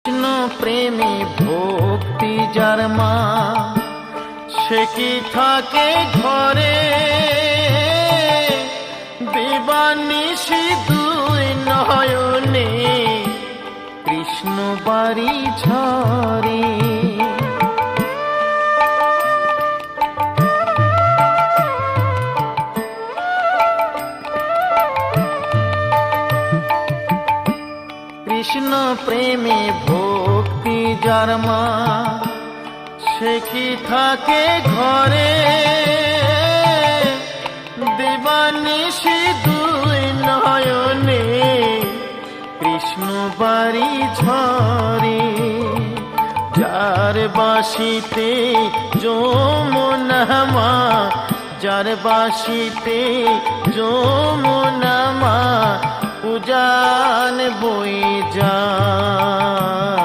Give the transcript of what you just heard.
কৃষ্ণ প্রেমে ভক্তি যার মা, সে কি থাকে ঘরে, দিবানিশি দুই নয়নে কৃষ্ণ বাড়ি ঝরে। কৃষ্ণ প্রেমে ভক্তি যার মা, সে কি থাকে ঘরে, দিবানিশি দুই নয়নে কৃষ্ণ বাড়ি ঝরে। যার বাঁশিতে যমুনা মা, যার বাঁশিতে যমুনা মা উজান বয়ে যায়।